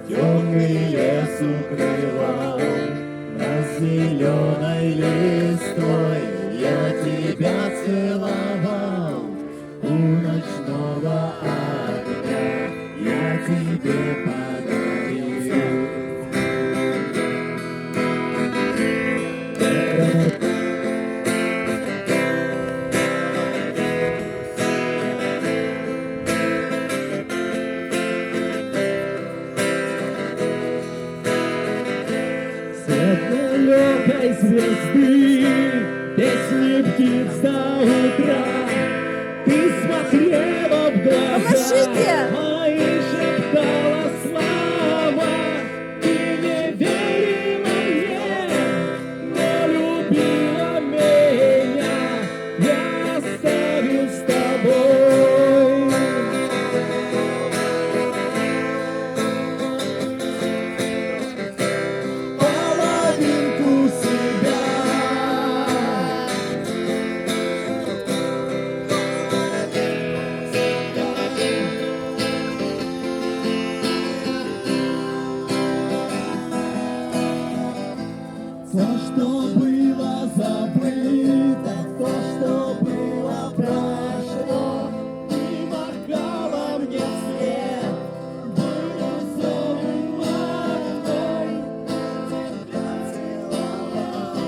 Темный лес укрывал, над зеленой листвой я тебя целовал. У ночного огня я тебе подарил. Свет далекой звезды, песни птиц до утра. Ты смотрела в глаза. Помогите!